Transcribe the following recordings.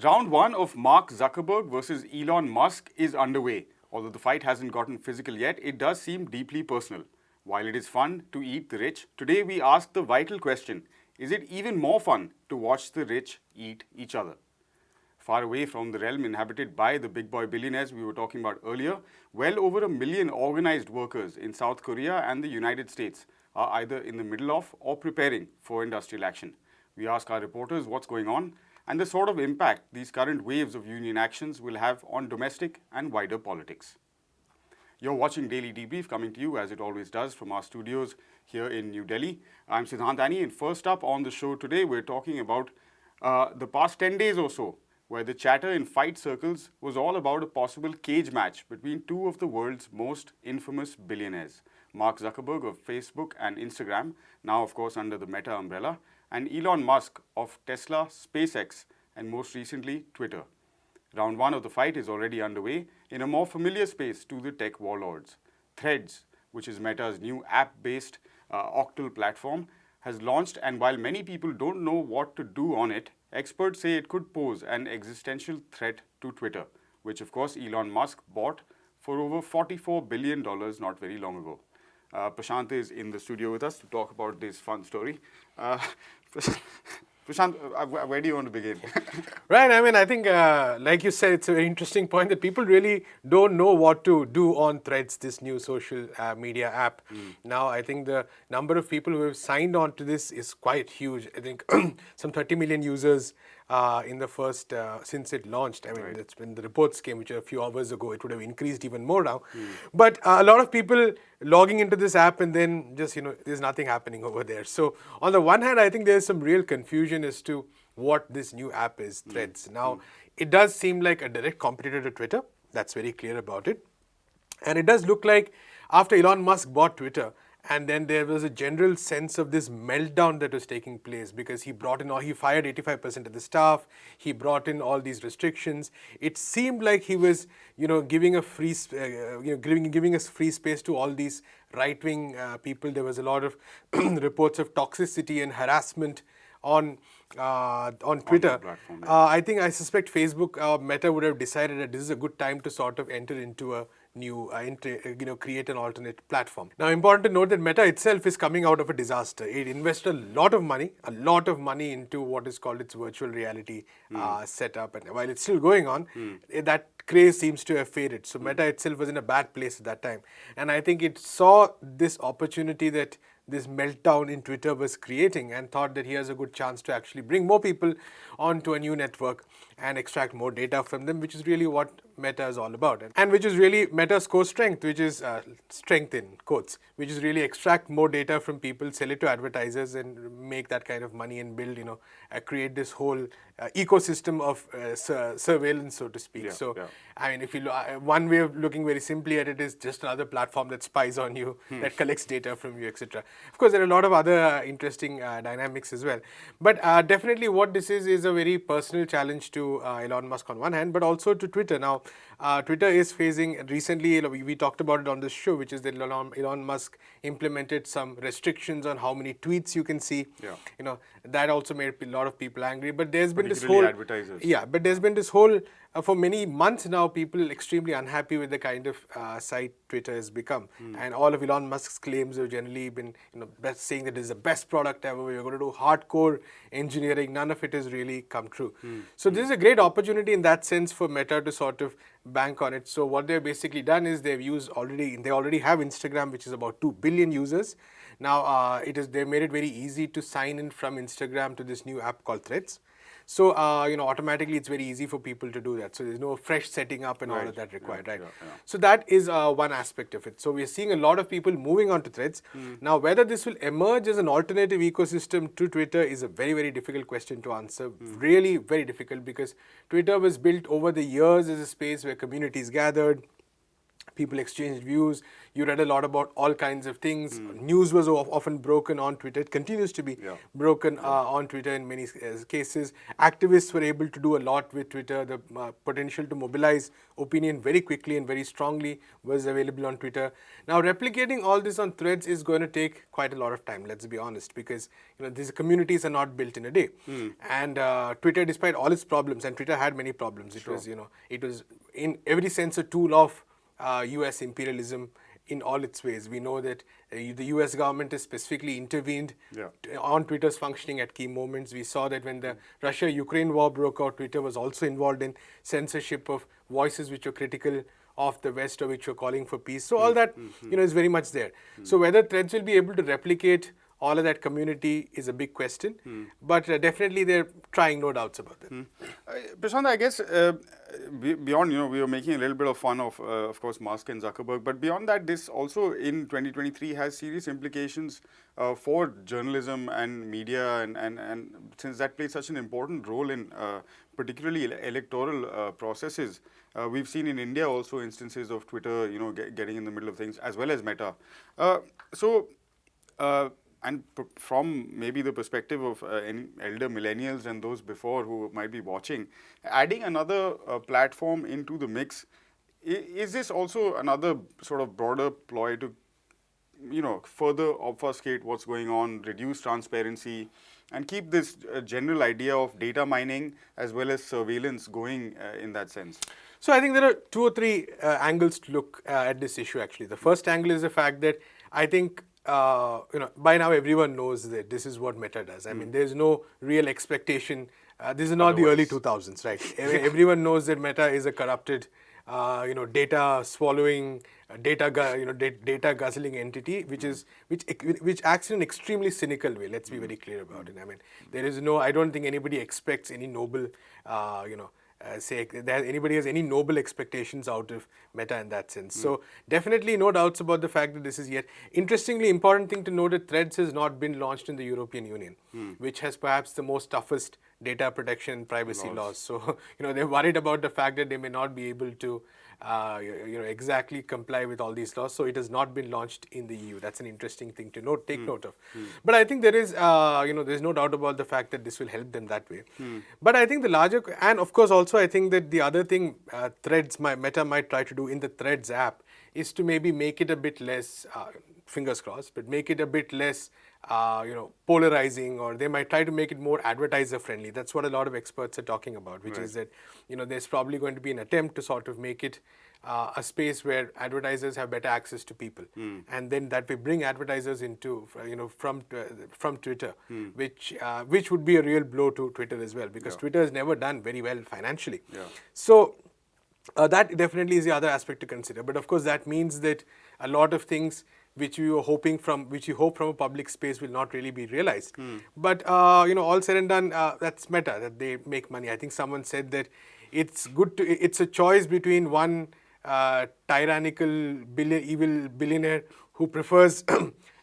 Round one of Mark Zuckerberg versus Elon Musk is underway. Although the fight hasn't gotten physical yet, it does seem deeply personal. While it is fun to eat the rich, today we ask the vital question, is it even more fun to watch the rich eat each other? Far away from the realm inhabited by the big boy billionaires we were talking about earlier, well over 1 million organized workers in South Korea and the United States are either in the middle of or preparing for industrial action. We ask our reporters what's going on and the sort of impact these current waves of union actions will have on domestic and wider politics. You're watching Daily Debrief, coming to you as it always does from our studios here in New Delhi. I'm Siddhant Ani, and first up on the show today, we're talking about the past 10 days or so, where the chatter in fight circles was all about a possible cage match between two of the world's most infamous billionaires, Mark Zuckerberg of Facebook and Instagram, now of course under the Meta umbrella, and Elon Musk of Tesla, SpaceX, and most recently Twitter. Round one of the fight is already underway in a more familiar space to the tech warlords. Threads, which is Meta's new app-based octal platform, has launched, and while many people don't know what to do on it, experts say it could pose an existential threat to Twitter, which of course Elon Musk bought for over $44 billion not very long ago. Prashant is in the studio with us to talk about this fun story. Prashant, where do you want to begin? Right, I mean, I think, like you said, it's a very interesting point that people really don't know what to do on Threads, this new social media app. Now, I think the number of people who have signed on to this is quite huge. I think some 30 million users in the first, since it launched. I mean, It's when the reports came, which are a few hours ago, it would have increased even more now. But a lot of people logging into this app and then just, there's nothing happening over there. So on the one hand, I think there's some real confusion as to what this new app is, Threads. Now, it does seem like a direct competitor to Twitter. That's very clear about it. And it does look like after Elon Musk bought Twitter, and then there was a general sense of this meltdown that was taking place because he fired 85% of the staff. He brought in all these restrictions. It seemed like he was, giving a giving us free space to all these right-wing people. There was a lot of reports of toxicity and harassment on Twitter. Platform, I suspect Facebook, Meta would have decided that this is a good time to sort of enter into a new, create an alternate platform. Now, important to note that Meta itself is coming out of a disaster. It invested a lot of money into what is called its virtual reality setup. And while it's still going on, that craze seems to have faded. So Meta itself was in a bad place at that time. And I think it saw this opportunity that this meltdown in Twitter was creating and thought that he has a good chance to actually bring more people onto a new network and extract more data from them, which is really what Meta is all about. And which is really Meta's core strength, which is strength in quotes, which is really extract more data from people, sell it to advertisers and make that kind of money and build, create this whole ecosystem of surveillance, so to speak. I mean, if you one way of looking very simply at it is just another platform that spies on you, that collects data from you, etc. Of course, there are a lot of other interesting dynamics as well. But definitely what this is a very personal challenge to Elon Musk on one hand, but also to Twitter. Now, Twitter is facing, recently we talked about it on this show, which is that Elon Musk implemented some restrictions on how many tweets you can see. That also made a lot of people angry. But there's been this whole advertisers. But there's been this whole for many months now, people extremely unhappy with the kind of site Twitter has become. And all of Elon Musk's claims have generally been, saying that this is the best product ever. We're going to do hardcore engineering. None of it has really come true. So this is a great opportunity in that sense for Meta to sort of bank on it. So what they've basically done is they already have Instagram, which is about 2 billion users. Now they made it very easy to sign in from Instagram to this new app called Threads. So, automatically it's very easy for people to do that. So there's no fresh setting up and all of that required, right? So that is one aspect of it. So we're seeing a lot of people moving on to Threads. Now, whether this will emerge as an alternative ecosystem to Twitter is a very, very difficult question to answer. Really very difficult, because Twitter was built over the years as a space where communities gathered. People exchanged views. You read a lot about all kinds of things. News was often broken on Twitter. It continues to be broken on Twitter in many cases. Activists were able to do a lot with Twitter. The potential to mobilize opinion very quickly and very strongly was available on Twitter. Now, replicating all this on Threads is going to take quite a lot of time, let's be honest, because these communities are not built in a day. And Twitter, despite all its problems, and Twitter had many problems, it was in every sense a tool of US imperialism in all its ways. We know that the US government has specifically intervened on Twitter's functioning at key moments. We saw that when the Russia-Ukraine war broke out, Twitter was also involved in censorship of voices which were critical of the West or which were calling for peace. So all that is very much there. So whether Threads will be able to replicate all of that community is a big question, but definitely they're trying, no doubts about that. Prashant, I guess beyond, we were making a little bit of fun of course, Musk and Zuckerberg, but beyond that, this also in 2023 has serious implications for journalism and media, and since that plays such an important role in particularly electoral processes. We've seen in India also instances of Twitter, getting in the middle of things, as well as Meta. And from maybe the perspective of any elder millennials and those before who might be watching, adding another platform into the mix, is this also another sort of broader ploy to, further obfuscate what's going on, reduce transparency, and keep this general idea of data mining as well as surveillance going in that sense? So I think there are two or three angles to look at this issue, actually. The first angle is the fact that I think by now everyone knows that this is what Meta does. I mean, there's no real expectation. This is not the early 2000s, right? Everyone knows that Meta is a corrupted, data swallowing, data guzzling entity, which acts in an extremely cynical way. Let's be very clear about it. I mean, I don't think anybody expects any noble, that anybody has any noble expectations out of Meta in that sense. So definitely no doubts about the fact that this is yet. Interestingly, important thing to note that Threads has not been launched in the European Union, which has perhaps the most toughest data protection and privacy laws. So, they're worried about the fact that they may not be able to exactly comply with all these laws. So it has not been launched in the EU. That's an interesting thing to take note of. But I think there is, there's no doubt about the fact that this will help them that way. But I think the larger, and of course also I think that the other thing Meta might try to do in the Threads app is to maybe make it a bit less, fingers crossed, but make it a bit less polarizing, or they might try to make it more advertiser friendly. That's what a lot of experts are talking about, which is that there's probably going to be an attempt to sort of make it a space where advertisers have better access to people, and then that way bring advertisers into from Twitter, which would be a real blow to Twitter as well, because Twitter has never done very well financially. So that definitely is the other aspect to consider. But of course, that means that a lot of things which you hope from a public space will not really be realized. But all said and done, that's Meta, that they make money. I think someone said that it's a choice between one tyrannical evil billionaire who prefers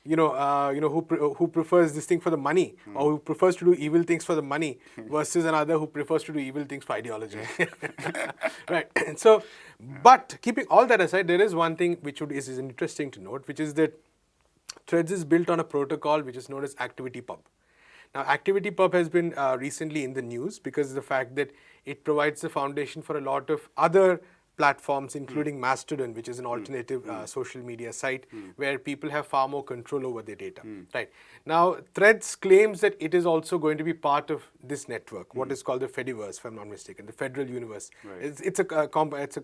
who prefers this thing for the money, or who prefers to do evil things for the money, versus another who prefers to do evil things for ideology. Right. So, but keeping all that aside, there is one thing which is interesting to note, which is that Threads is built on a protocol which is known as ActivityPub. Now, ActivityPub has been recently in the news because of the fact that it provides the foundation for a lot of other platforms, including Mastodon, which is an alternative social media site where people have far more control over their data. Right. Now, Threads claims that it is also going to be part of this network, what is called the Fediverse, if I'm not mistaken, the Federal Universe. Right. It's a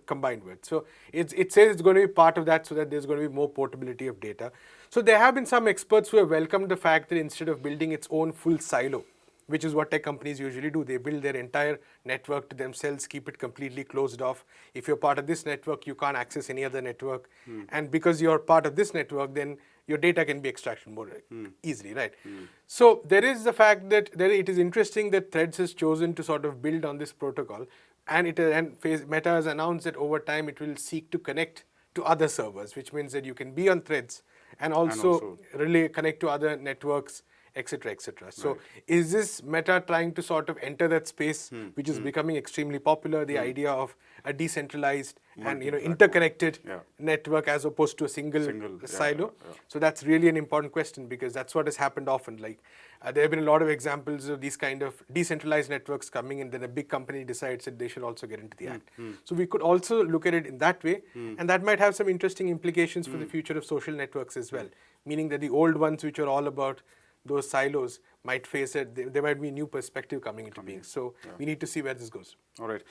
combined word. So it says it's going to be part of that, so that there's going to be more portability of data. So there have been some experts who have welcomed the fact that instead of building its own full silo, which is what tech companies usually do, they build their entire network to themselves, keep it completely closed off. If you're part of this network, you can't access any other network. And because you're part of this network, then your data can be extracted more easily, right? So there is the fact that it is interesting that Threads has chosen to sort of build on this protocol, and Meta has announced that over time it will seek to connect to other servers, which means that you can be on Threads and also connect to other networks etc., etc. So is this Meta trying to sort of enter that space, which is becoming extremely popular, the idea of a decentralized and interconnected network as opposed to a single silo? So that's really an important question, because that's what has happened often. Like there have been a lot of examples of these kind of decentralized networks coming, and then a big company decides that they should also get into the act. So we could also look at it in that way, and that might have some interesting implications for the future of social networks as well, meaning that the old ones, which are all about those silos, might face it. There might be a new perspective coming into being. So we need to see where this goes. All right.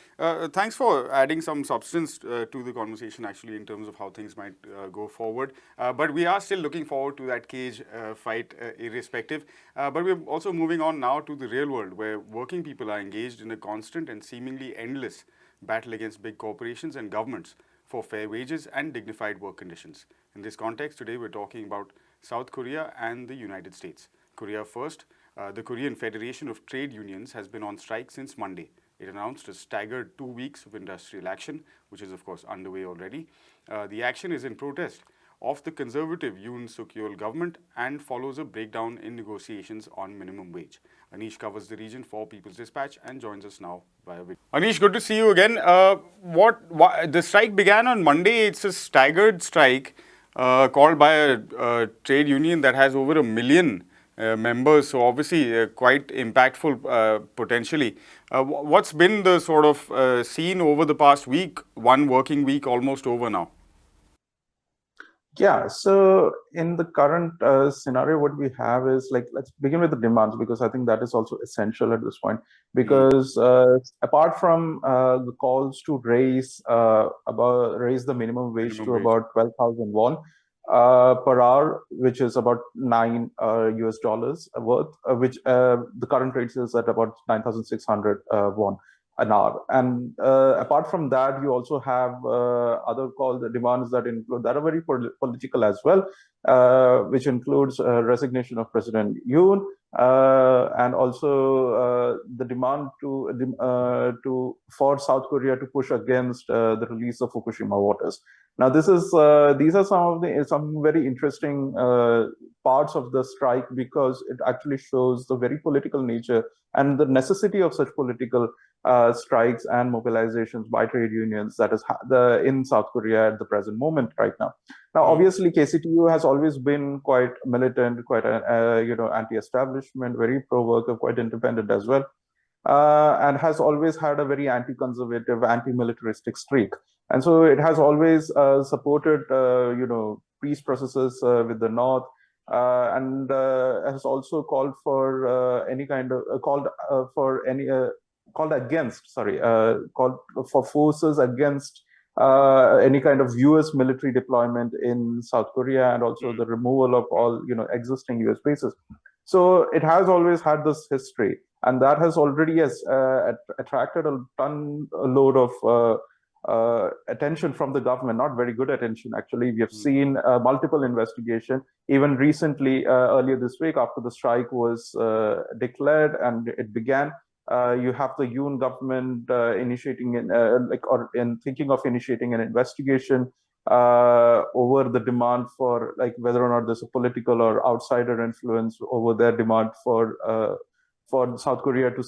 Thanks for adding some substance to the conversation, actually, in terms of how things might go forward. But we are still looking forward to that cage fight, irrespective. But we're also moving on now to the real world, where working people are engaged in a constant and seemingly endless battle against big corporations and governments for fair wages and dignified work conditions. In this context, today we're talking about South Korea and the United States. Korea first. The Korean Federation of Trade Unions has been on strike since Monday. It announced a staggered 2 weeks of industrial action, which is of course underway already. The action is in protest of the conservative Yoon Suk Yeol government and follows a breakdown in negotiations on minimum wage. Anish covers the region for People's Dispatch and joins us now via video. Anish, good to see you again. The strike began on Monday. It's a staggered strike called by a trade union that has over 1 million members, so obviously quite impactful potentially. What's been the sort of scene over the past week, one working week almost over now? Yeah, so in the current scenario, what we have is, like, let's begin with the demands, because I think that is also essential at this point. Because apart from the calls to raise the minimum wage to about 12,000 won per hour, which is about $9 worth, which the current rate is at about 9,600 won an hour. And apart from that, you also have other calls, demands that are very political as well, which includes resignation of President Yoon, and also the demand for South Korea to push against the release of Fukushima waters. Now, these are some very interesting parts of the strike, because it actually shows the very political nature and the necessity of such political strikes and mobilizations by trade unions that is in South Korea at the present moment right now. Now, obviously, KCTU has always been quite militant, quite anti-establishment, very pro-worker, quite independent as well, and has always had a very anti-conservative, anti-militaristic streak. And so it has always supported, peace processes with the North, and has also called for forces against any kind of U.S. military deployment in South Korea, and also the removal of all existing U.S. bases. So it has always had this history, and that has already attracted a load of attention from the government. Not very good attention, actually. We have seen multiple investigations. Even recently, earlier this week, after the strike was declared and it began, you have the Yoon government thinking of initiating an investigation over the demand for, like, whether or not there's a political or outsider influence over their demand for South Korea to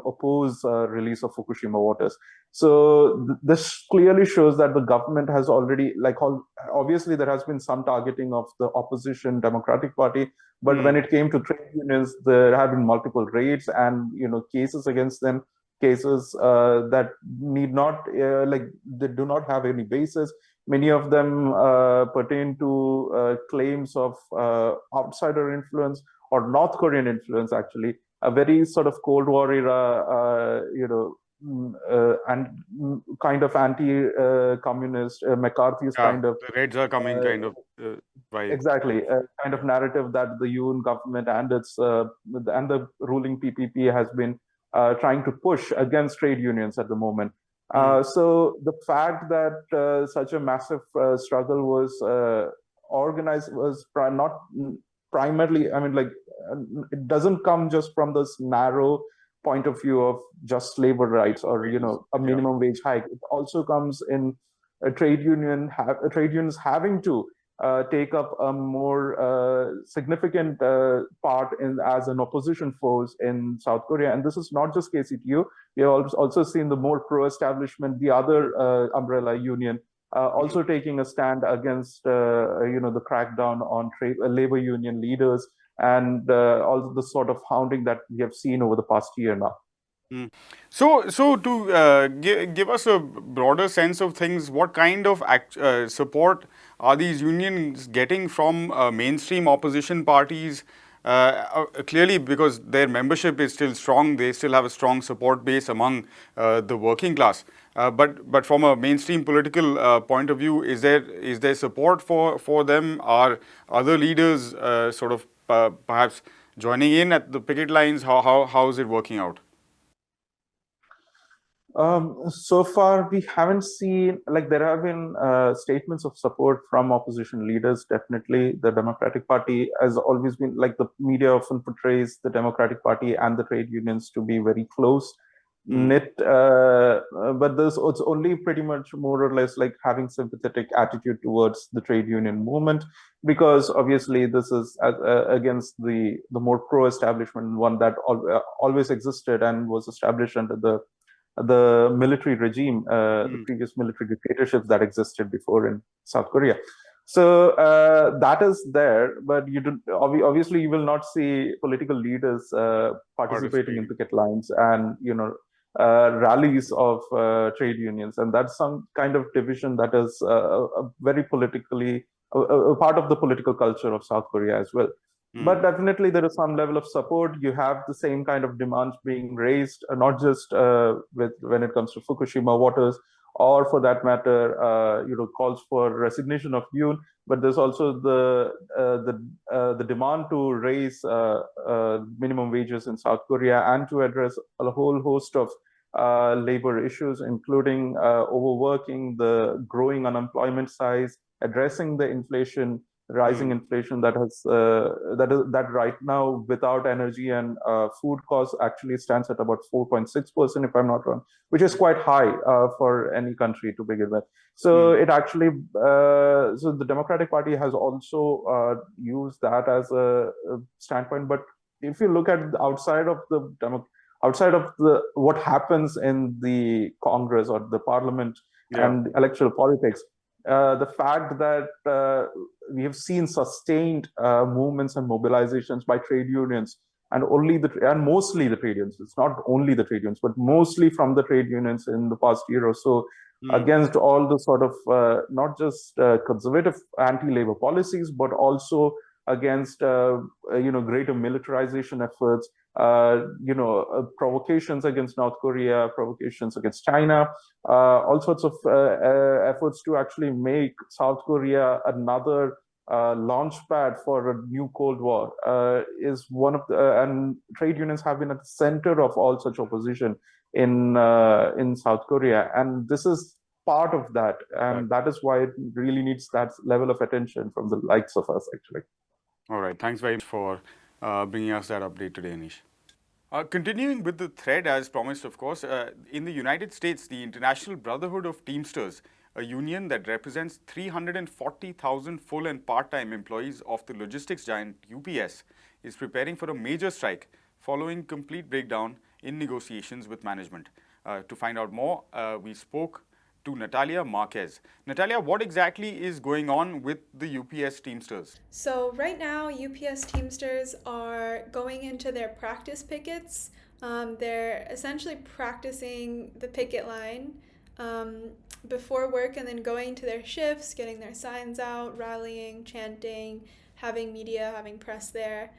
oppose release of Fukushima waters. So this clearly shows that the government has already, obviously there has been some targeting of the opposition Democratic Party, but when it came to trade unions, there have been multiple raids and cases against them, cases that need not they do not have any basis. Many of them pertain to claims of outsider influence or North Korean influence, actually. A very sort of Cold War era, and kind of anti-communist, McCarthy's kind of. The raids are coming, kind of. Right. Exactly, a kind of narrative that the Yoon government and the ruling PPP has been trying to push against trade unions at the moment. So the fact that such a massive struggle was organized was not primarily, it doesn't come just from this narrow point of view of just labor rights or a minimum wage hike. It also comes in trade unions having to take up a more significant part in as an opposition force in South Korea. And this is not just KCTU. We have also seen the more pro-establishment, the other umbrella union, also taking a stand against the crackdown on labor union leaders and also the sort of hounding that we have seen over the past year now. So to give us a broader sense of things, what kind of support are these unions getting from mainstream opposition parties? Clearly, because their membership is still strong, they still have a strong support base among the working class. But from a mainstream political point of view, is there support for them? Are other leaders sort of perhaps joining in at the picket lines? How is it working out? So far, we haven't seen, like, there have been statements of support from opposition leaders. Definitely, the Democratic Party has always been, like, the media often portrays the Democratic Party and the trade unions to be very close knit, but it's only pretty much more or less like having sympathetic attitude towards the trade union movement, because obviously this is against the more pro-establishment one that always existed and was established under the military regime, the previous military dictatorships that existed before in South Korea. So that is there, but obviously you will not see political leaders participating in picket lines and rallies of trade unions, and that's some kind of division that is very politically a part of the political culture of South Korea as well. But definitely there is some level of support. You have the same kind of demands being raised, not just when it comes to Fukushima waters, or for that matter, calls for resignation of Yoon. But there's also the demand to raise minimum wages in South Korea and to address a whole host of labor issues, including overworking, the growing unemployment size, addressing the inflation, rising inflation that right now, without energy and food costs, actually stands at about 4.6%, if I'm not wrong, which is quite high for any country to begin with. So it actually, so the Democratic Party has also used that as a standpoint. But if you look at outside of what happens in the Congress or the Parliament and electoral politics, the fact that we have seen sustained movements and mobilizations by trade unions, and mostly the trade unions. It's not only the trade unions, but mostly from the trade unions in the past year or so, against all the sort of not just conservative anti-labor policies, but also against greater militarization efforts, provocations against North Korea, provocations against China, all sorts of efforts to actually make South Korea another launch pad for a new Cold War, is one of the, and trade unions have been at the center of all such opposition in South Korea, and this is part of that, and that is why it really needs that level of attention from the likes of us, actually. All right, thanks very much for bringing us that update today, Anish. Continuing with the thread as promised, of course, in the United States, the International Brotherhood of Teamsters, a union that represents 340,000 full and part-time employees of the logistics giant UPS, is preparing for a major strike following complete breakdown in negotiations with management. To find out more, we spoke to Natalia Marquez. Natalia, what exactly is going on with the UPS Teamsters? So right now, UPS Teamsters are going into their practice pickets. They're essentially practicing the picket line before work and then going to their shifts, getting their signs out, rallying, chanting, having media, having press there.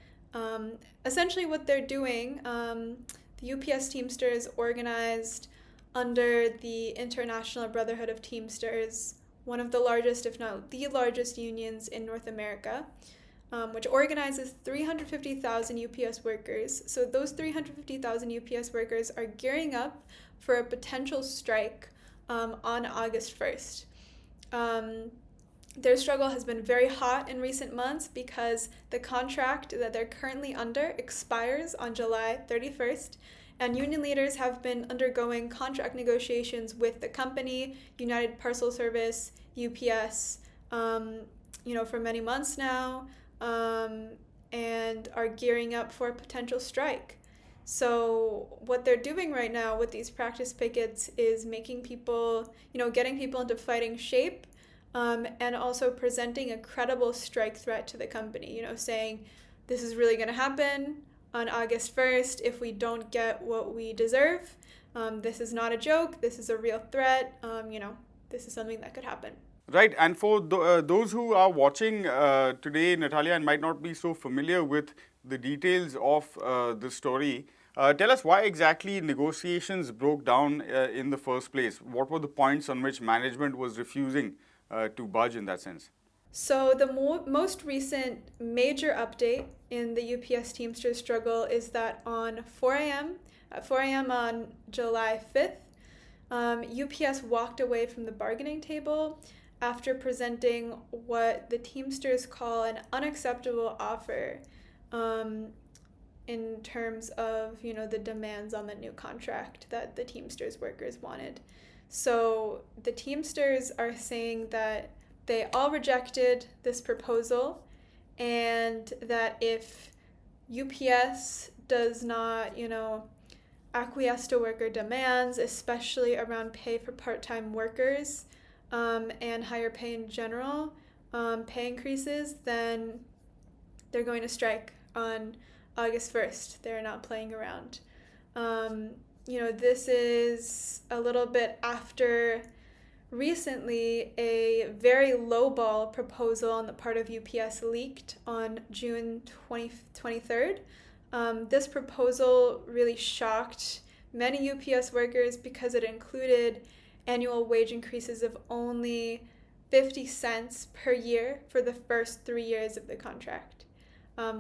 Essentially what they're doing, the UPS Teamsters organized under the International Brotherhood of Teamsters, one of the largest, if not the largest unions in North America, which organizes 350,000 UPS workers. So those 350,000 UPS workers are gearing up for a potential strike on August 1st. Their struggle has been very hot in recent months because the contract that they're currently under expires on July 31st. And union leaders have been undergoing contract negotiations with the company, United Parcel Service, UPS, for many months now, and are gearing up for a potential strike. So what they're doing right now with these practice pickets is making people, getting people into fighting shape, and also presenting a credible strike threat to the company, saying this is really going to happen on August 1st if we don't get what we deserve. This is not a joke. This is a real threat. This is something that could happen. Right, and for those who are watching today, Natalia, and might not be so familiar with the details of the story, tell us why exactly negotiations broke down in the first place. What were the points on which management was refusing to budge in that sense? So the most recent major update in the UPS Teamsters struggle is that on 4 a.m. on July 5th, UPS walked away from the bargaining table after presenting what the Teamsters call an unacceptable offer, in terms of, the demands on the new contract that the Teamsters workers wanted. So the Teamsters are saying that they all rejected this proposal, and that if UPS does not, acquiesce to worker demands, especially around pay for part-time workers, and higher pay in general, pay increases, then they're going to strike on August 1st. They're not playing around. This is a little bit after recently a very lowball proposal on the part of UPS leaked on June 23rd. This proposal really shocked many UPS workers because it included annual wage increases of only 50 cents per year for the first 3 years of the contract,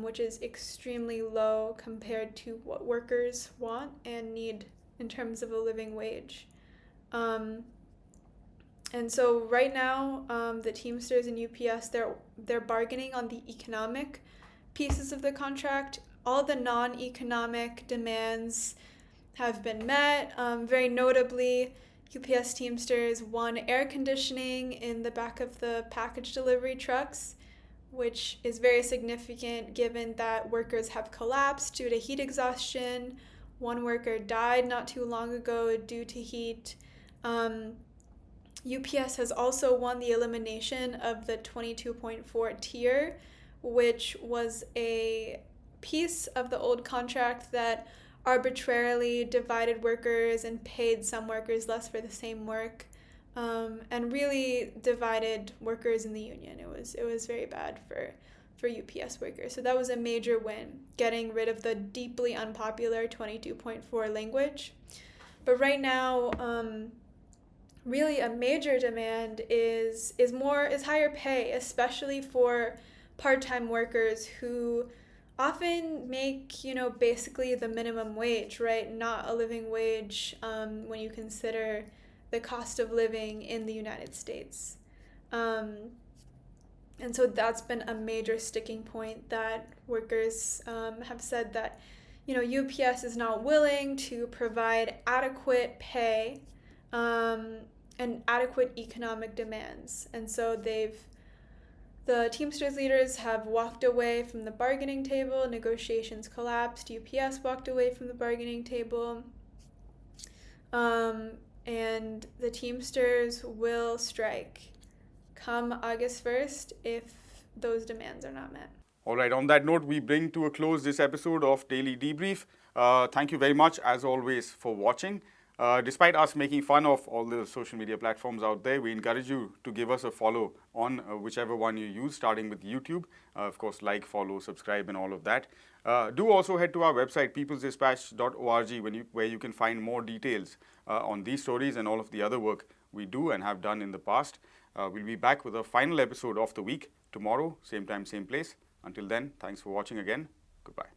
which is extremely low compared to what workers want and need in terms of a living wage. And so right now, the Teamsters and UPS, they're bargaining on the economic pieces of the contract. All the non-economic demands have been met. Very notably, UPS Teamsters won air conditioning in the back of the package delivery trucks, which is very significant given that workers have collapsed due to heat exhaustion. One worker died not too long ago due to heat. UPS has also won the elimination of the 22.4 tier, which was a piece of the old contract that arbitrarily divided workers and paid some workers less for the same work, and really divided workers in the union. It was very bad for UPS workers. So that was a major win, getting rid of the deeply unpopular 22.4 language. But right now, really a major demand is higher pay, especially for part-time workers who often make, basically the minimum wage, right? Not a living wage when you consider the cost of living in the United States. And so that's been a major sticking point that workers have said that, UPS is not willing to provide adequate pay and adequate economic demands. And so the Teamsters leaders have walked away from the bargaining table, negotiations collapsed, UPS walked away from the bargaining table, and the Teamsters will strike come August 1st if those demands are not met. All right, on that note, we bring to a close this episode of Daily Debrief. Thank you very much, as always, for watching. Despite us making fun of all the social media platforms out there, we encourage you to give us a follow on whichever one you use, starting with YouTube. Of course, like, follow, subscribe, and all of that. Do also head to our website, peoplesdispatch.org, where you can find more details on these stories and all of the other work we do and have done in the past. We'll be back with a final episode of the week tomorrow, same time, same place. Until then, thanks for watching again. Goodbye.